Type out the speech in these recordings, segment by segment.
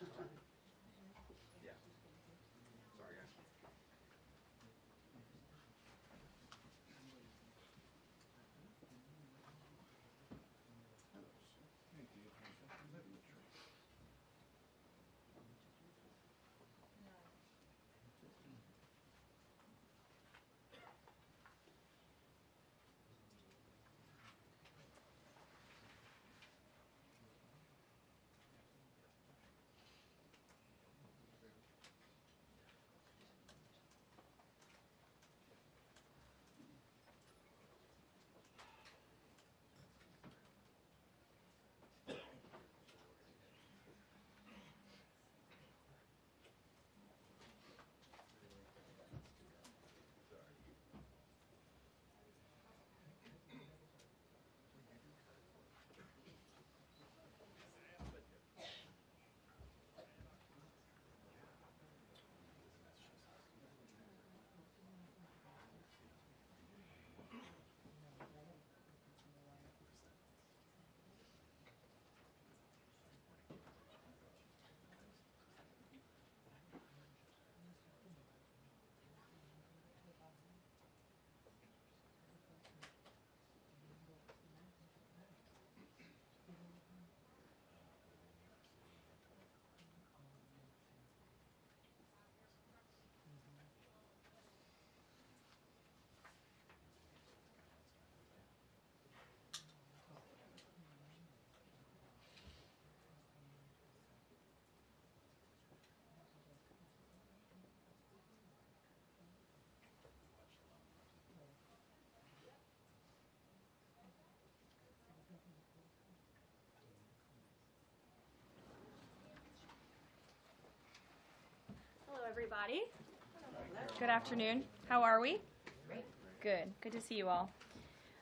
Yeah. Sorry, guys. Hello, everybody. Good afternoon. How are we? Great. Good. Good to see you all.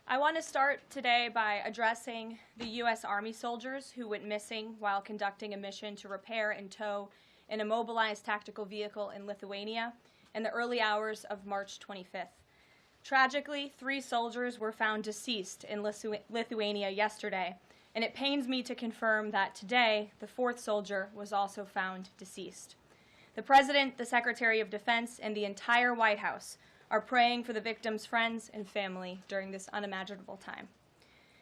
I want to start today by addressing the U.S. Army soldiers who went missing while conducting a mission to repair and tow an immobilized tactical vehicle in Lithuania in the early hours of March 25th. Tragically, 3 soldiers were found deceased in Lithuania yesterday, and it pains me to confirm that today the 4th soldier was also found deceased. The President, the Secretary of Defense, and the entire White House are praying for the victims' friends and family during this unimaginable time.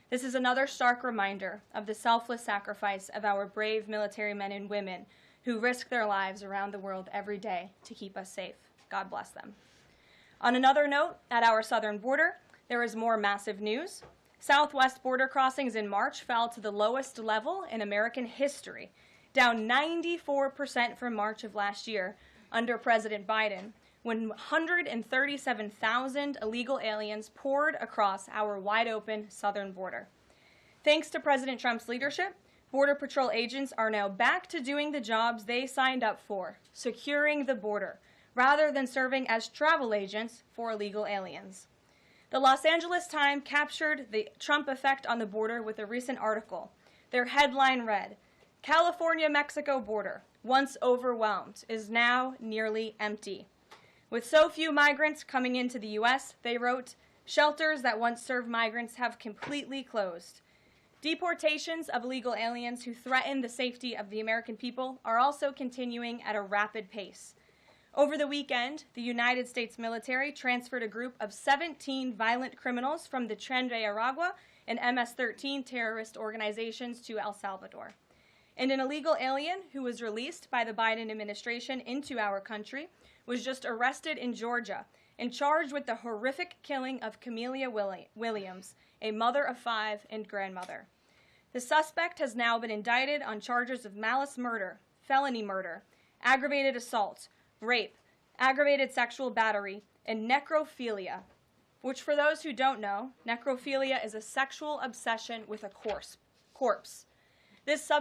This is another stark reminder of the selfless sacrifice of our brave military men and women who risk their lives around the world every day to keep us safe. God bless them. On another note, at our southern border, there is more massive news. Southwest border crossings in March fell to the lowest level in American history, down 94% from March of last year under President Biden, when 137,000 illegal aliens poured across our wide-open southern border. Thanks to President Trump's leadership, Border Patrol agents are now back to doing the jobs they signed up for, securing the border, rather than serving as travel agents for illegal aliens. The Los Angeles Times captured the Trump effect on the border with a recent article. Their headline read, "California-Mexico border, once overwhelmed, is now nearly empty." With so few migrants coming into the U.S., they wrote, "Shelters that once served migrants have completely closed." Deportations of illegal aliens who threaten the safety of the American people are also continuing at a rapid pace. Over the weekend, the United States military transferred a group of 17 violent criminals from the Tren de Aragua and MS-13 terrorist organizations to El Salvador. And an illegal alien who was released by the Biden administration into our country was just arrested in Georgia and charged with the horrific killing of Camelia Williams, a mother of 5 and grandmother. The suspect has now been indicted on charges of malice murder, felony murder, aggravated assault, rape, aggravated sexual battery, and necrophilia, which, for those who don't know, necrophilia is a sexual obsession with a corpse. This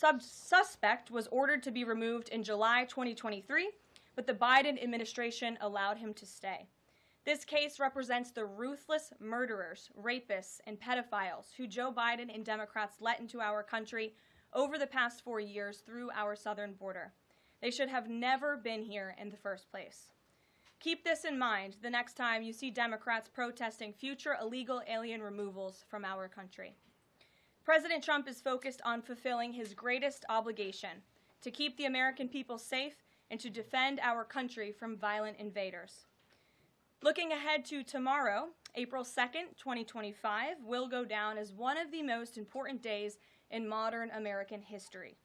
suspect was ordered to be removed in July 2023, but the Biden administration allowed him to stay. This case represents the ruthless murderers, rapists, and pedophiles who Joe Biden and Democrats let into our country over the past 4 years through our southern border. They should have never been here in the first place. Keep this in mind the next time you see Democrats protesting future illegal alien removals from our country. President Trump is focused on fulfilling his greatest obligation, to keep the American people safe, and to defend our country from violent invaders. Looking ahead to tomorrow, April 2nd, 2025, will go down as one of the most important days in modern American history.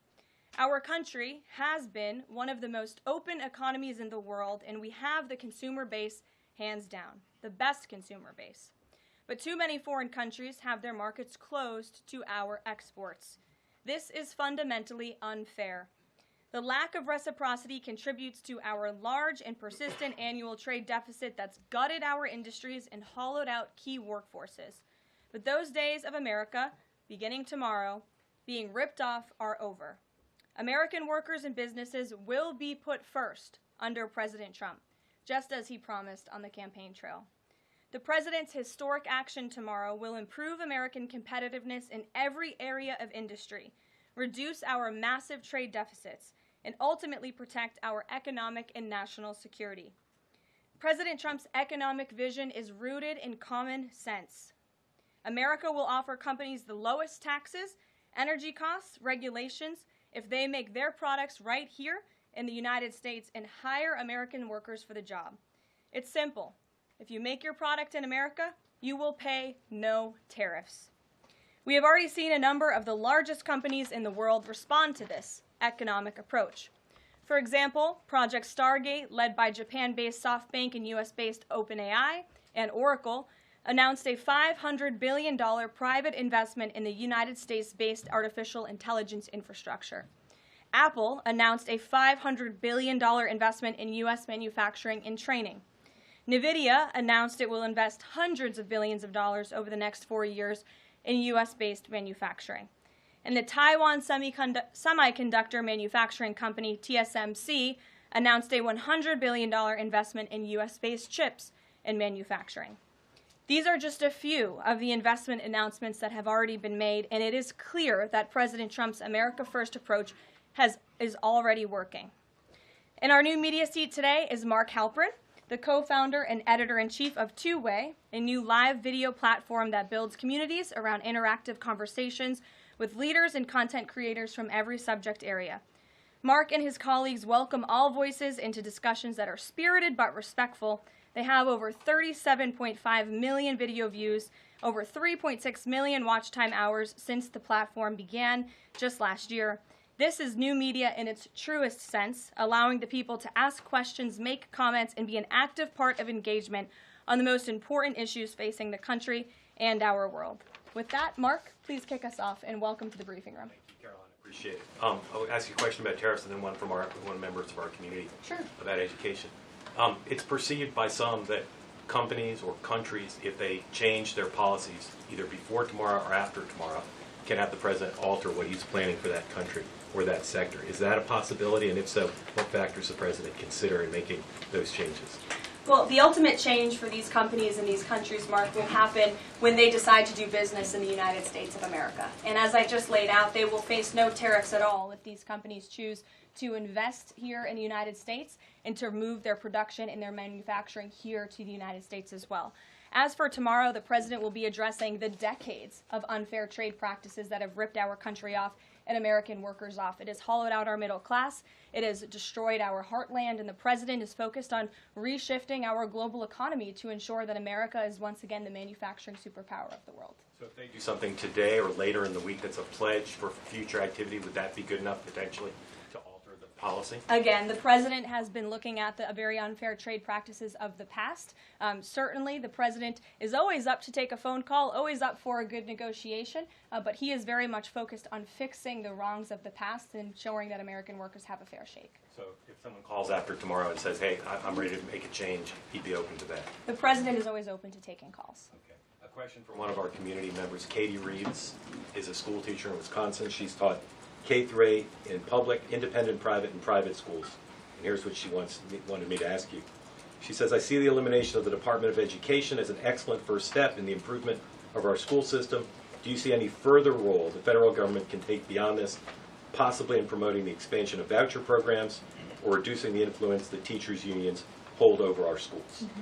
Our country has been one of the most open economies in the world, and we have the consumer base hands down, the best consumer base. But too many foreign countries have their markets closed to our exports. This is fundamentally unfair. The lack of reciprocity contributes to our large and persistent annual trade deficit that's gutted our industries and hollowed out key workforces. But those days of America, beginning tomorrow, being ripped off are over. American workers and businesses will be put first under President Trump, just as he promised on the campaign trail. The President's historic action tomorrow will improve American competitiveness in every area of industry, reduce our massive trade deficits, and ultimately protect our economic and national security. President Trump's economic vision is rooted in common sense. America will offer companies the lowest taxes, energy costs, regulations, if they make their products right here in the United States and hire American workers for the job. It's simple. If you make your product in America, you will pay no tariffs. We have already seen a number of the largest companies in the world respond to this economic approach. For example, Project Stargate, led by Japan-based SoftBank and US-based OpenAI, and Oracle, announced a $500 billion private investment in the United States-based artificial intelligence infrastructure. Apple announced a $500 billion investment in U.S. manufacturing and training. NVIDIA announced it will invest hundreds of billions of dollars over the next 4 years in U.S.-based manufacturing. And the Taiwan semiconductor manufacturing company TSMC announced a $100 billion investment in U.S.-based chips and manufacturing. These are just a few of the investment announcements that have already been made, and it is clear that President Trump's America First approach is already working. In our new media seat today is Mark Halperin, the co-founder and editor-in-chief of Two Way, a new live video platform that builds communities around interactive conversations with leaders and content creators from every subject area. Mark and his colleagues welcome all voices into discussions that are spirited but respectful. They have over 37.5 million video views, over 3.6 million watch time hours since the platform began just last year. This is new media in its truest sense, allowing the people to ask questions, make comments, and be an active part of engagement on the most important issues facing the country and our world. With that, Mark, please kick us off, and welcome to the briefing room. Thank you, Caroline. Appreciate it. I'll ask you a question about tariffs and then one from one members of our community about education. It's perceived by some that companies or countries, if they change their policies either before tomorrow or after tomorrow, can have the president alter what he's planning for that country or that sector. Is that a possibility? And if so, what factors the president consider in making those changes? Well, the ultimate change for these companies and these countries, Mark, will happen when they decide to do business in the United States of America. And as I just laid out, they will face no tariffs at all if these companies choose to invest here in the United States and to move their production and their manufacturing here to the United States as well. As for tomorrow, the president will be addressing the decades of unfair trade practices that have ripped our country off and American workers off. It has hollowed out our middle class. It has destroyed our heartland, and the president is focused on reshifting our global economy to ensure that America is once again the manufacturing superpower of the world. So if they do something today or later in the week that's a pledge for future activity, would that be good enough potentially to alter the policy? Again, the president has been looking at the very unfair trade practices of the past. Certainly, the president is always up to take a phone call, always up for a good negotiation, but he is very much focused on fixing the wrongs of the past and ensuring that American workers have a fair shake. So if someone calls after tomorrow and says, hey, I'm ready to make a change, he'd be open to that? The president is always open to taking calls. Okay. A question from one of our community members. Katie Reeves is a school teacher in Wisconsin. She's taught K-8 in public, independent, private, and private schools. And here's what she wanted me to ask you. She says, I see the elimination of the Department of Education as an excellent first step in the improvement of our school system. Do you see any further role the federal government can take beyond this, possibly in promoting the expansion of voucher programs or reducing the influence that teachers' unions hold over our schools? Mm-hmm.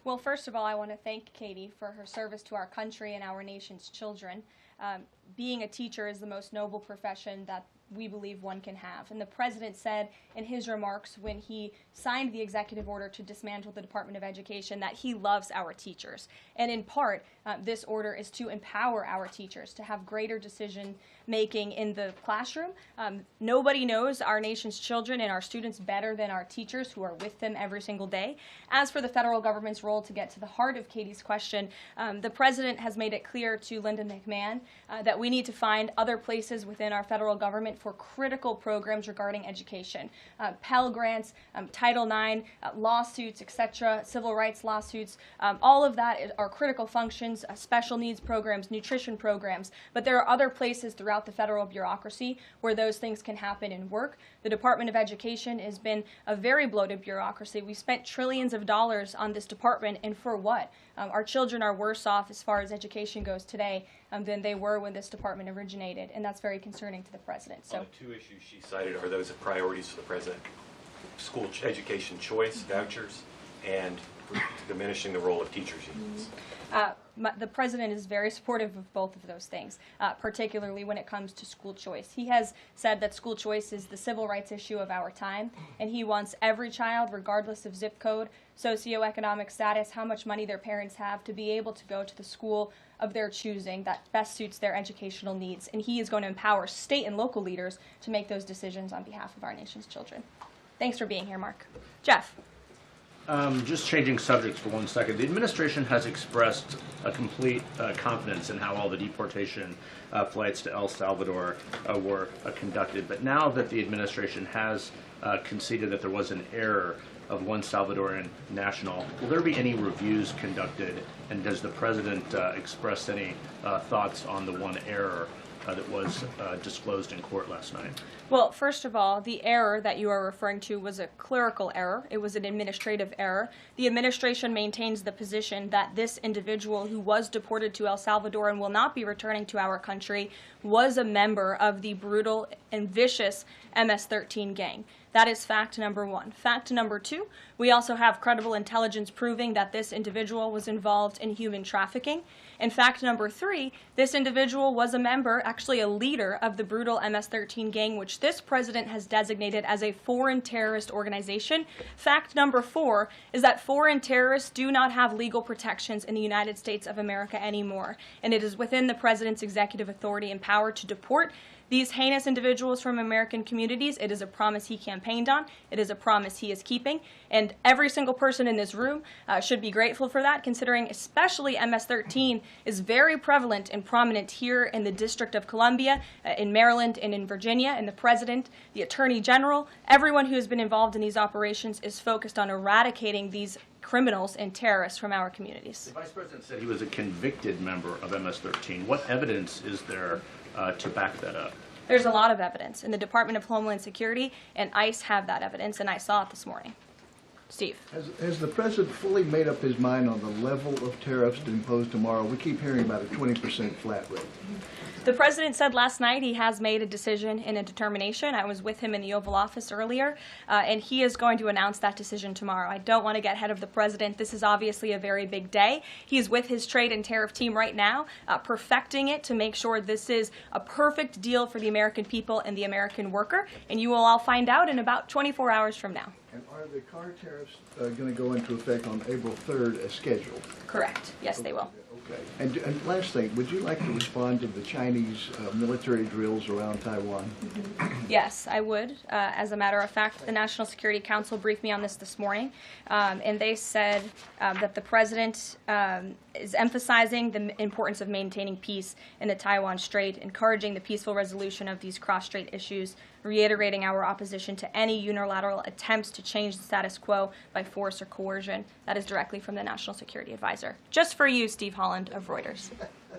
Well, first of all, I want to thank Katie for her service to our country and our nation's children. Being a teacher is the most noble profession that we believe one can have. And the president said in his remarks when he signed the executive order to dismantle the Department of Education that he loves our teachers. And in part, this order is to empower our teachers to have greater decision making in the classroom. Nobody knows our nation's children and our students better than our teachers who are with them every single day. As for the federal government's role, to get to the heart of Katie's question, the president has made it clear to Linda McMahon that we need to find other places within our federal government for critical programs regarding education. Pell Grants, Title IX, lawsuits, etc., civil rights lawsuits, all of that are critical functions, special needs programs, nutrition programs, but there are other places throughout the federal bureaucracy where those things can happen and work. The Department of Education has been a very bloated bureaucracy. We spent trillions of dollars on this department, and for what? Our children are worse off as far as education goes today than they were when this department originated, and that's very concerning to the president. So, the two issues she cited are those priorities for the president: school education choice, vouchers, and diminishing the role of teachers' unions. The president is very supportive of both of those things, particularly when it comes to school choice. He has said that school choice is the civil rights issue of our time, and he wants every child, regardless of zip code, socioeconomic status, how much money their parents have, to be able to go to the school of their choosing that best suits their educational needs. And he is going to empower state and local leaders to make those decisions on behalf of our nation's children. Thanks for being here, Mark. Jeff. Just changing subjects for 1 second. The administration has expressed a complete confidence in how all the deportation flights to El Salvador were conducted. But now that the administration has conceded that there was an error of one Salvadoran national, will there be any reviews conducted? And does the president express any thoughts on the one error that was disclosed in court last night? Well, first of all, the error that you are referring to was a clerical error. It was an administrative error. The administration maintains the position that this individual who was deported to El Salvador and will not be returning to our country was a member of the brutal and vicious MS-13 gang. That is fact number one. Fact number two, we also have credible intelligence proving that this individual was involved in human trafficking. And fact number three, this individual was a member, actually a leader, of the brutal MS-13 gang, which this president has designated as a foreign terrorist organization. Fact number four is that foreign terrorists do not have legal protections in the United States of America anymore. And it is within the president's executive authority and power to deport these heinous individuals from American communities. It is a promise he campaigned on. It is a promise he is keeping. And every single person in this room should be grateful for that, considering especially MS-13 is very prevalent and prominent here in the District of Columbia, in Maryland, and in Virginia. And the president, the attorney general, everyone who has been involved in these operations is focused on eradicating these criminals and terrorists from our communities. The vice president said he was a convicted member of MS-13. What evidence is there to back that up? There's a lot of evidence, and the Department of Homeland Security and ICE have that evidence, and I saw it this morning. Steve. Has the president fully made up his mind on the level of tariffs to impose tomorrow? We keep hearing about a 20% flat rate. The president said last night he has made a decision and a determination. I was with him in the Oval Office earlier, and he is going to announce that decision tomorrow. I don't want to get ahead of the president. This is obviously a very big day. He's with his trade and tariff team right now, perfecting it to make sure this is a perfect deal for the American people and the American worker, and you will all find out in about 24 hours from now. And are the car tariffs going to go into effect on April 3rd as scheduled? Correct. Yes, they will. Okay. And last thing, would you like to respond to the Chinese military drills around Taiwan? Yes, I would. As a matter of fact, the National Security Council briefed me on this morning, and they said that the president is emphasizing the importance of maintaining peace in the Taiwan Strait, encouraging the peaceful resolution of these cross-strait issues, reiterating our opposition to any unilateral attempts to change the status quo by force or coercion. That is directly from the National Security Advisor. Just for you, Steve Holland of Reuters.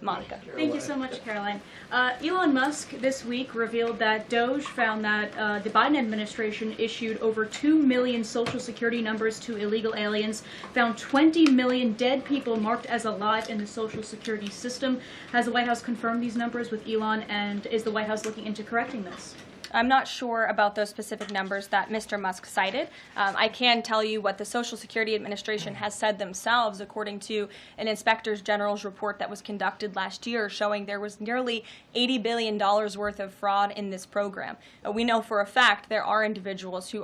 Monica. Thank you so much, Caroline. Elon Musk this week revealed that Doge found that the Biden administration issued over 2 million Social Security numbers to illegal aliens, found 20 million dead people marked as alive in the Social Security system. Has the White House confirmed these numbers with Elon, and is the White House looking into correcting this? I'm not sure about those specific numbers that Mr. Musk cited. I can tell you what the Social Security Administration has said themselves, according to an Inspector General's report that was conducted last year, showing there was nearly $80 billion worth of fraud in this program. We know for a fact there are individuals who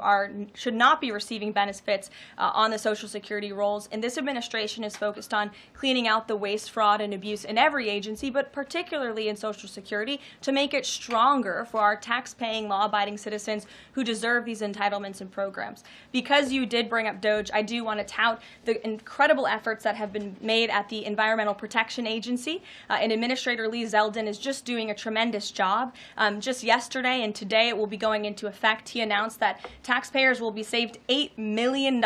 should not be receiving benefits on the Social Security rolls, and this administration is focused on cleaning out the waste, fraud, and abuse in every agency, but particularly in Social Security, to make it stronger for our tax-paying, law-abiding citizens who deserve these entitlements and programs. Because you did bring up DOGE, I do want to tout the incredible efforts that have been made at the Environmental Protection Agency, and Administrator Lee Zeldin is just doing a tremendous job. Just yesterday and today it will be going into effect. He announced that taxpayers will be saved $8 million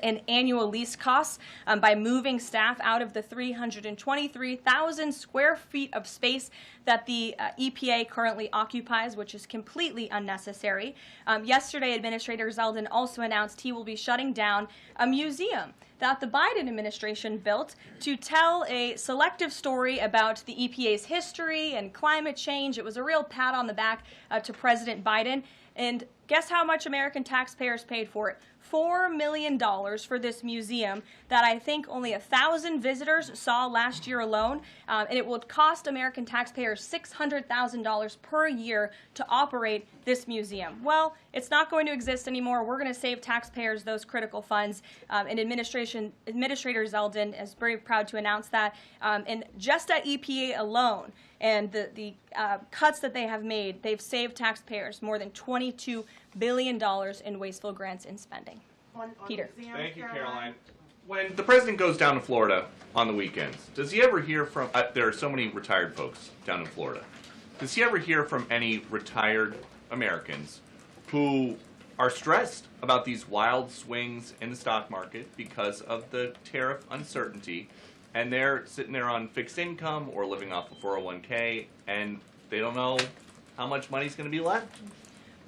in annual lease costs by moving staff out of the 323,000 square feet of space that the EPA currently occupies, which is completely unnecessary. Yesterday, Administrator Zeldin also announced he will be shutting down a museum that the Biden administration built to tell a selective story about the EPA's history and climate change. It was a real pat on the back to President Biden. And guess how much American taxpayers paid for it? $4 million for this museum that I think only 1,000 visitors saw last year alone, and it will cost American taxpayers $600,000 per year to operate this museum. Well, it's not going to exist anymore. We're going to save taxpayers those critical funds, and Administrator Zeldin is very proud to announce that. And just at EPA alone, and the cuts that they have made, they've saved taxpayers more than $22 billion in wasteful grants and spending. Peter. Thank you, Caroline. When the president goes down to Florida on the weekends, does he ever hear from, there are so many retired folks down in Florida, does he ever hear from any retired Americans who are stressed about these wild swings in the stock market because of the tariff uncertainty, and they're sitting there on fixed income or living off a 401k, and they don't know how much money's going to be left?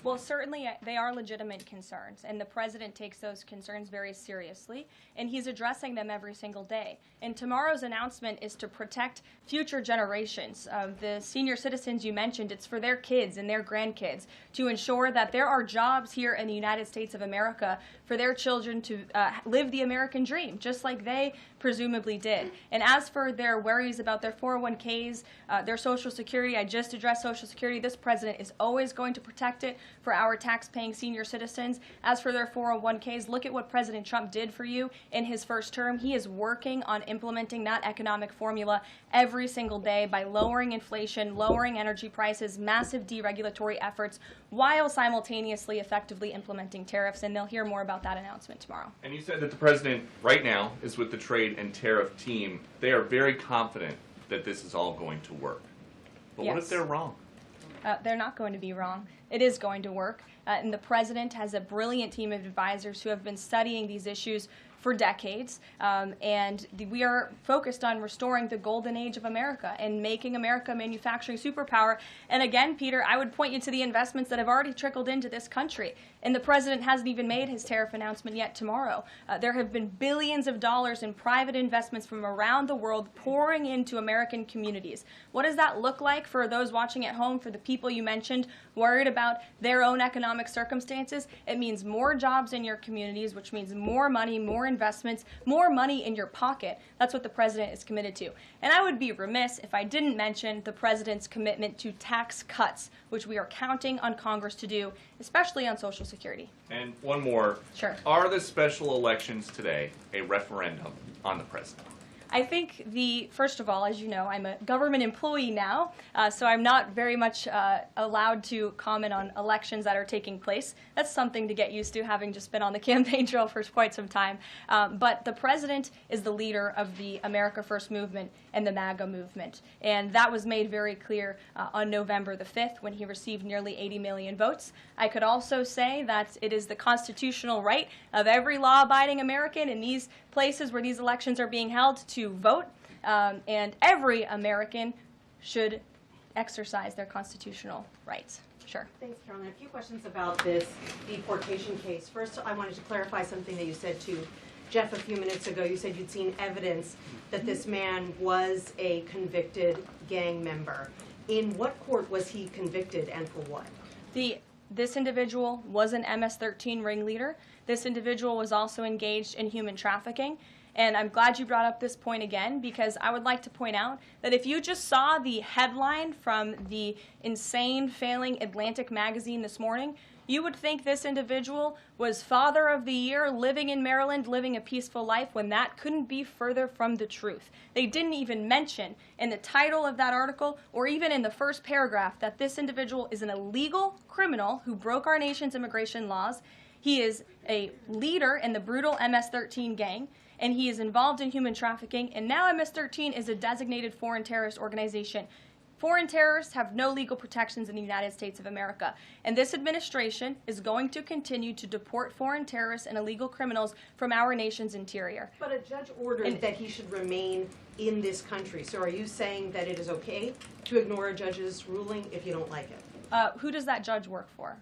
Well, certainly they are legitimate concerns, and the president takes those concerns very seriously, and he's addressing them every single day. And tomorrow's announcement is to protect future generations of the senior citizens you mentioned. It's for their kids and their grandkids to ensure that there are jobs here in the United States of America for their children to live the American dream, just like they presumably did. And as for their worries about their 401ks, their Social Security, I just addressed Social Security. This president is always going to protect it for our tax-paying senior citizens. As for their 401ks, look at what President Trump did for you in his first term. He is working on implementing that economic formula every single day by lowering inflation, lowering energy prices, massive deregulatory efforts, while simultaneously effectively implementing tariffs, and they'll hear more about that announcement tomorrow. And you said that the president right now is with the trade and tariff team. They are very confident that this is all going to work. But what if Yes. they're wrong? They're not going to be wrong. It is going to work. And the president has a brilliant team of advisors who have been studying these issues for decades, and we are focused on restoring the golden age of America and making America a manufacturing superpower. And again, Peter, I would point you to the investments that have already trickled into this country, and the president hasn't even made his tariff announcement yet tomorrow. There have been billions of dollars in private investments from around the world pouring into American communities. What does that look like for those watching at home, for the people you mentioned worried about their own economic circumstances? It means more jobs in your communities, which means more money, more investments, more money in your pocket. That's what the president is committed to. And I would be remiss if I didn't mention the president's commitment to tax cuts, which we are counting on Congress to do, especially on Social Security. And one more. Sure. Are the special elections today a referendum on the president? I think first of all, as you know, I'm a government employee now, so I'm not very much allowed to comment on elections that are taking place. That's something to get used to, having just been on the campaign trail for quite some time. But the president is the leader of the America First movement and the MAGA movement. And that was made very clear on November the 5th when he received nearly 80 million votes. I could also say that it is the constitutional right of every law-abiding American in these places where these elections are being held to vote, and every American should exercise their constitutional rights. Sure. Thanks, Caroline. A few questions about this deportation case. First, I wanted to clarify something that you said to Jeff a few minutes ago. You said you'd seen evidence that this man was a convicted gang member. In what court was he convicted and for what? The This individual was an MS-13 ringleader. This individual was also engaged in human trafficking. And I'm glad you brought up this point again, because I would like to point out that if you just saw the headline from the insane, failing Atlantic magazine this morning, you would think this individual was Father of the Year, living in Maryland, living a peaceful life, when that couldn't be further from the truth. They didn't even mention in the title of that article, or even in the first paragraph, that this individual is an illegal criminal who broke our nation's immigration laws. He is a leader in the brutal MS-13 gang, and he is involved in human trafficking, and now MS-13 is a designated foreign terrorist organization. Foreign terrorists have no legal protections in the United States of America, and this administration is going to continue to deport foreign terrorists and illegal criminals from our nation's interior. But a judge ordered that he should remain in this country. So are you saying that it is okay to ignore a judge's ruling if you don't like it? Who does that judge work for?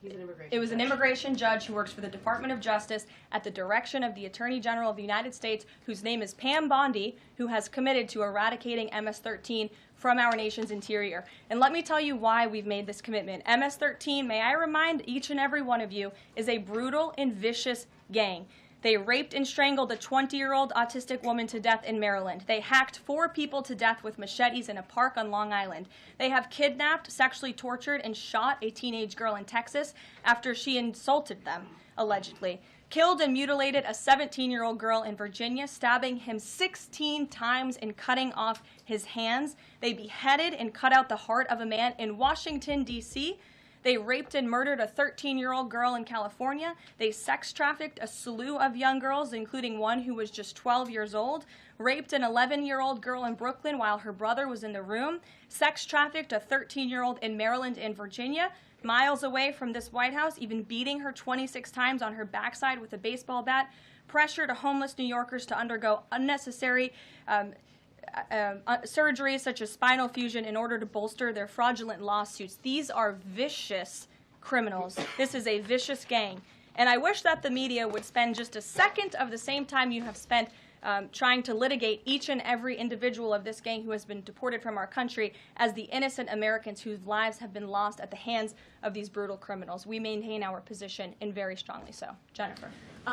He's an immigration It was an judge. immigration judge who works for the Department of Justice at the direction of the Attorney General of the United States, whose name is Pam Bondi, who has committed to eradicating MS-13 from our nation's interior. And let me tell you why we've made this commitment. MS-13, may I remind each and every one of you, is a brutal and vicious gang. They raped and strangled a 20-year-old autistic woman to death in Maryland. They hacked 4 people to death with machetes in a park on Long Island. They have kidnapped, sexually tortured, and shot a teenage girl in Texas after she insulted them, allegedly. Killed and mutilated a 17-year-old girl in Virginia, stabbing him 16 times and cutting off his hands. They beheaded and cut out the heart of a man in Washington, D.C., They raped and murdered a 13-year-old girl in California. They sex trafficked a slew of young girls, including one who was just 12 years old. Raped an 11-year-old girl in Brooklyn while her brother was in the room. Sex trafficked a 13-year-old in Maryland and Virginia, miles away from this White House, even beating her 26 times on her backside with a baseball bat. Pressured homeless New Yorkers to undergo unnecessary surgeries such as spinal fusion in order to bolster their fraudulent lawsuits. These are vicious criminals. This is a vicious gang. And I wish that the media would spend just a second of the same time you have spent trying to litigate each and every individual of this gang who has been deported from our country as the innocent Americans whose lives have been lost at the hands of these brutal criminals. We maintain our position, and very strongly so. Jennifer.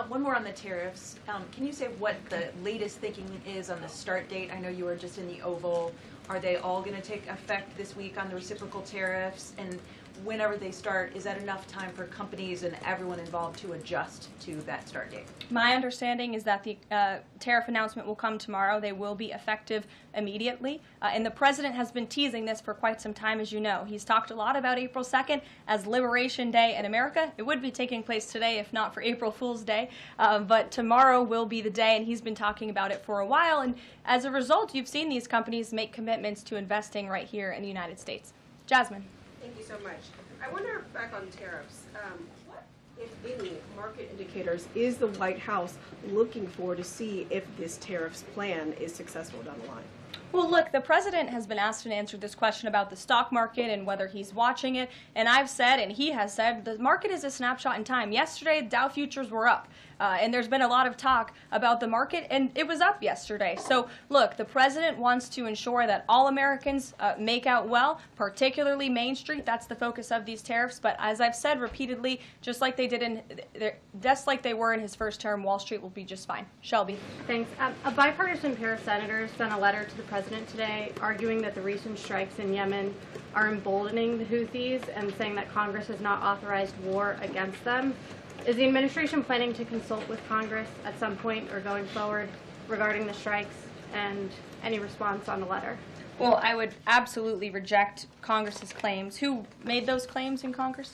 One more on the tariffs. Can you say what the latest thinking is on the start date? I know you were just in the Oval. Are they all going to take effect this week on the reciprocal tariffs? And whenever they start, is that enough time for companies and everyone involved to adjust to that start date? My understanding is that the tariff announcement will come tomorrow. They will be effective immediately. And the president has been teasing this for quite some time, as you know. He's talked a lot about April 2nd as Liberation Day in America. It would be taking place today if not for April Fool's Day. But tomorrow will be the day, and he's been talking about it for a while. And as a result, you've seen these companies make commitments to investing right here in the United States. Jasmine. Thank you so much. I wonder, back on tariffs, what, if any, market indicators is the White House looking for to see if this tariffs plan is successful down the line? Well, look, the president has been asked and answered this question about the stock market and whether he's watching it. And I've said, and he has said, the market is a snapshot in time. Yesterday, Dow futures were up. And there's been a lot of talk about the market, and it was up yesterday. So, look, the president wants to ensure that all Americans make out well, particularly Main Street. That's the focus of these tariffs. But as I've said repeatedly, just like they were in his first term, Wall Street will be just fine. Shelby. Thanks. A bipartisan pair of senators sent a letter to the president today arguing that the recent strikes in Yemen are emboldening the Houthis and saying that Congress has not authorized war against them. Is the administration planning to consult with Congress at some point or going forward regarding the strikes, and any response on the letter? Well, I would absolutely reject Congress's claims. Who made those claims in Congress?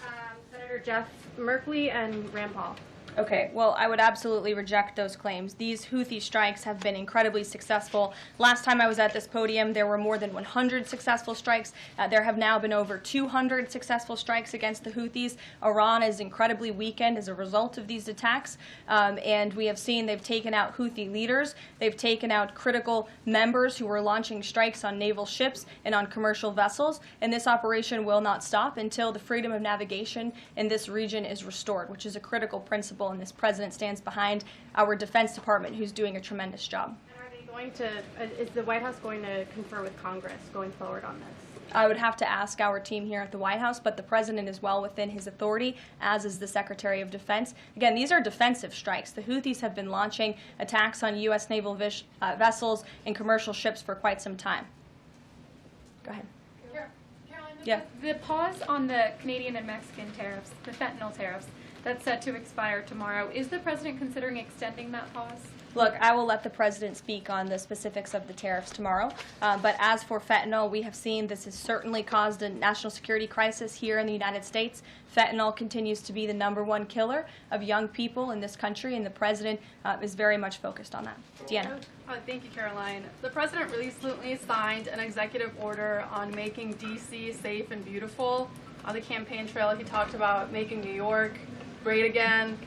Senator Jeff Merkley and Rand Paul. Okay, well, I would absolutely reject those claims. These Houthi strikes have been incredibly successful. Last time I was at this podium, there were more than 100 successful strikes. There have now been over 200 successful strikes against the Houthis. Iran is incredibly weakened as a result of these attacks, and we have seen they've taken out Houthi leaders. They've taken out critical members who were launching strikes on naval ships and on commercial vessels, and this operation will not stop until the freedom of navigation in this region is restored, which is a critical principle, and this president stands behind our Defense Department, who's doing a tremendous job. And are they is the White House going to confer with Congress going forward on this? I would have to ask our team here at the White House, but the president is well within his authority, as is the Secretary of Defense. Again, these are defensive strikes. The Houthis have been launching attacks on U.S. naval vessels and commercial ships for quite some time. Go ahead. Caroline, Yeah. the pause on the Canadian and Mexican tariffs, the fentanyl tariffs, that's set to expire tomorrow. Is the president considering extending that pause? Look, I will let the president speak on the specifics of the tariffs tomorrow. But as for fentanyl, we have seen this has certainly caused a national security crisis here in the United States. Fentanyl continues to be the #1 killer of young people in this country, and the president is very much focused on that. Deanna. Thank you, Caroline. The president recently signed an executive order on making D.C. safe and beautiful. On the campaign trail, he talked about making New York great again.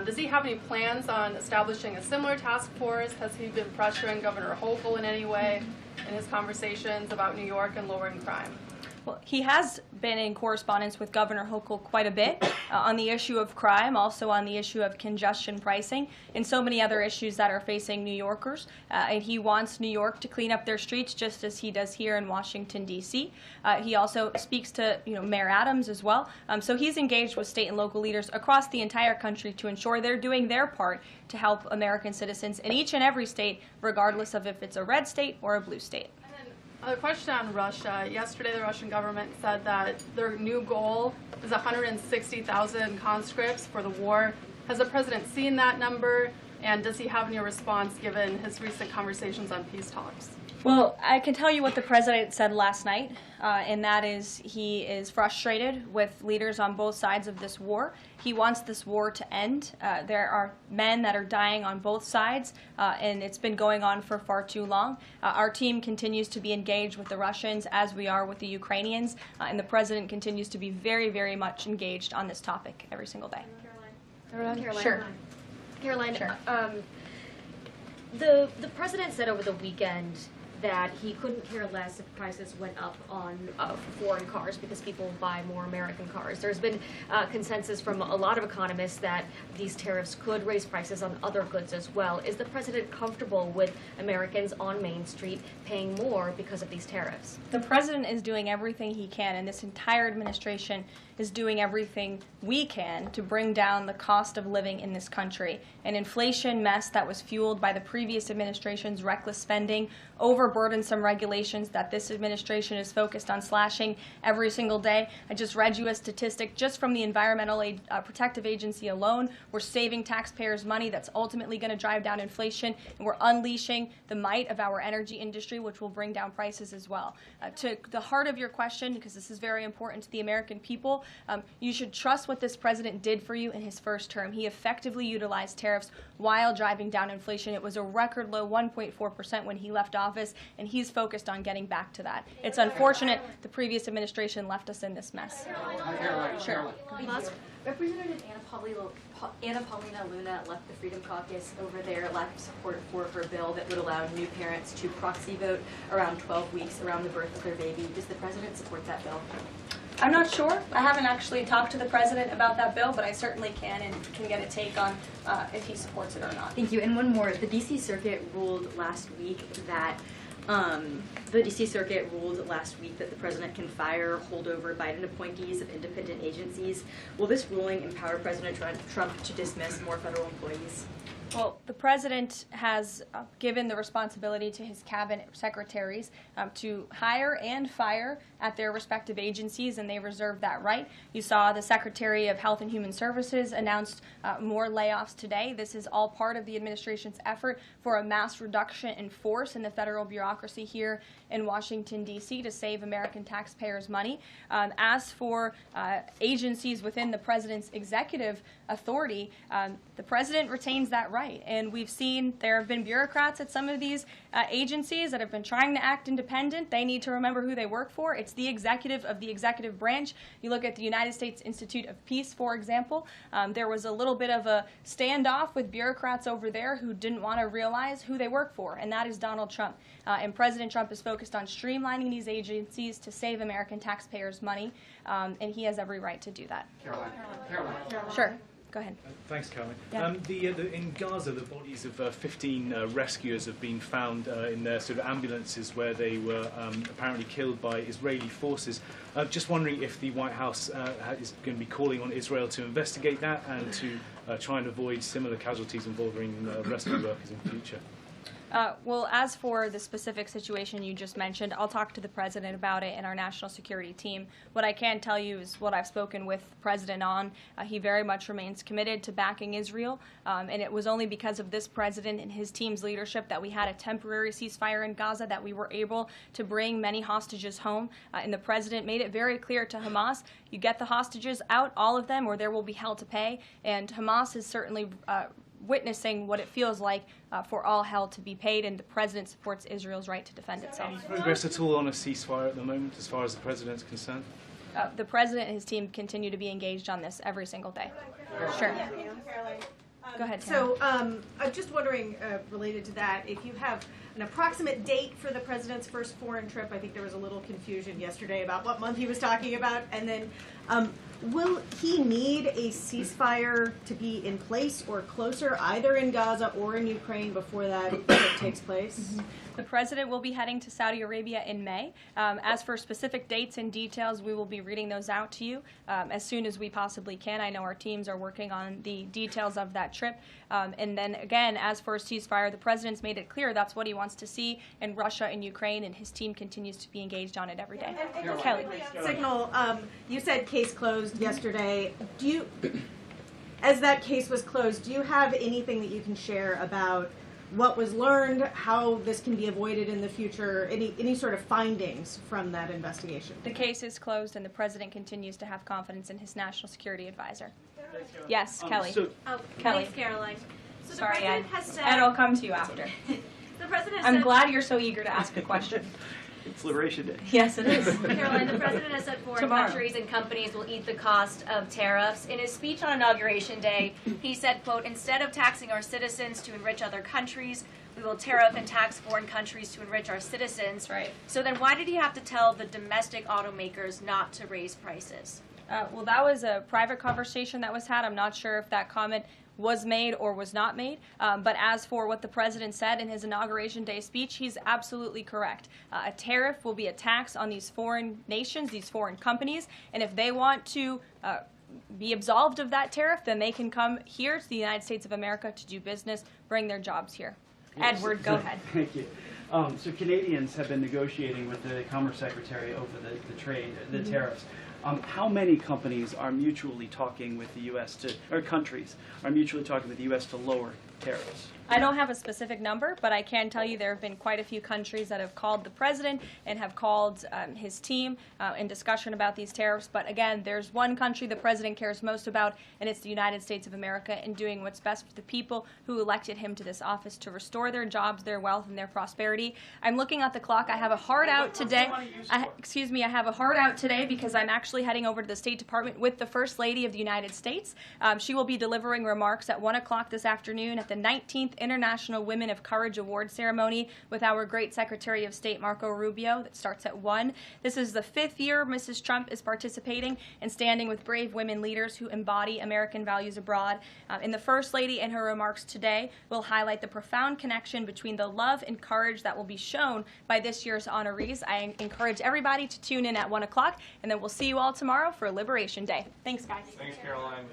Does he have any plans on establishing a similar task force? Has he been pressuring Governor Hochul in any way in his conversations about New York and lowering crime? Well, he has been in correspondence with Governor Hochul quite a bit on the issue of crime, also on the issue of congestion pricing, and so many other issues that are facing New Yorkers. And he wants New York to clean up their streets just as he does here in Washington, D.C. He also speaks to Mayor Adams as well. So he's engaged with state and local leaders across the entire country to ensure they're doing their part to help American citizens in each and every state, regardless of if it's a red state or a blue state. A question on Russia. Yesterday, the Russian government said that their new goal is 160,000 conscripts for the war. Has the president seen that number, and does he have any response given his recent conversations on peace talks? Well, I can tell you what the president said last night, and that is he is frustrated with leaders on both sides of this war. He wants this war to end. There are men that are dying on both sides, and it's been going on for far too long. Our team continues to be engaged with the Russians as we are with the Ukrainians, and the president continues to be very, very much engaged on this topic every single day. Caroline? Sure. Caroline, Sure. The president said over the weekend that he couldn't care less if prices went up on foreign cars because people buy more American cars. There's been consensus from a lot of economists that these tariffs could raise prices on other goods as well. Is the president comfortable with Americans on Main Street paying more because of these tariffs? The president is doing everything he can, and this entire administration is doing everything we can to bring down the cost of living in this country. An inflation mess that was fueled by the previous administration's reckless spending, overburdensome regulations that this administration is focused on slashing every single day. I just read you a statistic just from the Environmental Protective Agency alone. We're saving taxpayers money that's ultimately going to drive down inflation, and we're unleashing the might of our energy industry, which will bring down prices as well. To the heart of your question, because this is very important to the American people, you should trust what this president did for you in his first term. He effectively utilized tariffs while driving down inflation. It was a record low 1.4% when he left office, and he's focused on getting back to that. It's unfortunate the previous administration left us in this mess. Sure. Representative Anna Paulina Luna left the Freedom Caucus over their lack of support for her bill that would allow new parents to proxy vote around 12 weeks around the birth of their baby. Does the president support that bill? I'm not sure. I haven't actually talked to the president about that bill, but I certainly can and can get a take on if he supports it or not. Thank you. And one more. The D.C. Circuit ruled last week that the the president can fire holdover Biden appointees of independent agencies. Will this ruling empower President Trump to dismiss more federal employees? Well, the president has given the responsibility to his cabinet secretaries to hire and fire at their respective agencies, and they reserve that right. You saw the Secretary of Health and Human Services announced more layoffs today. This is all part of the administration's effort for a mass reduction in force in the federal bureaucracy here in Washington, D.C. to save American taxpayers money. As for agencies within the president's executive authority, the president retains that right. And we've seen there have been bureaucrats at some of these agencies that have been trying to act independent. They need to remember who they work for. It's the executive of the executive branch. You look at the United States Institute of Peace, for example. There was a little bit of a standoff with bureaucrats over there who didn't want to realize who they work for, and that is Donald Trump. And President Trump is focused on streamlining these agencies to save American taxpayers money, and he has every right to do that. Caroline. Sure. Go ahead. Thanks, Caroline. Yeah. In Gaza, the bodies of 15 rescuers have been found in their sort of ambulances where they were apparently killed by Israeli forces. Just wondering if the White House is going to be calling on Israel to investigate that and to try and avoid similar casualties involving rescue workers in future. Well, as for the specific situation you just mentioned, I'll talk to the President about it and our national security team. What I can tell you is what I've spoken with the President on. He very much remains committed to backing Israel, and it was only because of this President and his team's leadership that we had a temporary ceasefire in Gaza, that we were able to bring many hostages home. And the President made it very clear to Hamas, you get the hostages out, all of them, or there will be hell to pay. And Hamas is certainly witnessing what it feels like for all hell to be paid, and the President supports Israel's right to defend itself. Any progress at all on a ceasefire at the moment, as far as the President's concerned? The President and his team continue to be engaged on this every single day. Sure. Go ahead, So I'm just wondering, related to that, if you have an approximate date for the President's first foreign trip. I think there was a little confusion yesterday about what month he was talking about. And then will he need a ceasefire to be in place or closer, either in Gaza or in Ukraine, before that trip takes place? Mm-hmm. The President will be heading to Saudi Arabia in May. As for specific dates and details, we will be reading those out to you as soon as we possibly can. I know our teams are working on the details of that trip. And then again, as for a ceasefire, the President's made it clear that's what he wants to see in Russia and Ukraine, and his team continues to be engaged on it every day. Kelly. Signal, you said case closed yesterday. Do you, as that case was closed, do you have anything that you can share about what was learned, how this can be avoided in the future, any sort of findings from that investigation? The case is closed, and the President continues to have confidence in his national security advisor. Yes, Kelly. Kelly. Thanks, Caroline. So Sorry, the President Ed. has said... Ed, I'll come to you after. The President I'm said... glad you're so eager to ask a question. It's Liberation Day. Yes, it is. Caroline, the President has said foreign countries and companies will eat the cost of tariffs. In his speech on Inauguration Day, he said, quote, instead of taxing our citizens to enrich other countries, we will tariff and tax foreign countries to enrich our citizens. Right. So then why did he have to tell the domestic automakers not to raise prices? Well, that was a private conversation that was had. I'm not sure if that comment was made or was not made. But as for what the President said in his Inauguration Day speech, he's absolutely correct. A tariff will be a tax on these foreign nations, these foreign companies, and if they want to be absolved of that tariff, then they can come here to the United States of America to do business, bring their jobs here. Yes. Edward, go ahead. Thank you. So Canadians have been negotiating with the Commerce Secretary over the trade, the tariffs. How many companies are mutually talking with the U.S. or countries are mutually talking with the U.S. to lower tariffs? I don't have a specific number, but I can tell you there have been quite a few countries that have called the President and have called his team in discussion about these tariffs. But again, there's one country the President cares most about, and it's the United States of America, and doing what's best for the people who elected him to this office to restore their jobs, their wealth, and their prosperity. I'm looking at the clock. I have a hard out today. I have a hard out today because I'm actually heading over to the State Department with the First Lady of the United States. She will be delivering remarks at 1 o'clock this afternoon at the 19th International Women of Courage Award ceremony with our great Secretary of State Marco Rubio. That starts at 1. This is the 5th year Mrs. Trump is participating and standing with brave women leaders who embody American values abroad. And the First Lady in her remarks today will highlight the profound connection between the love and courage that will be shown by this year's honorees. I encourage everybody to tune in at 1 o'clock, and then we'll see you all tomorrow for Liberation Day. Thanks, guys. Thanks, Caroline.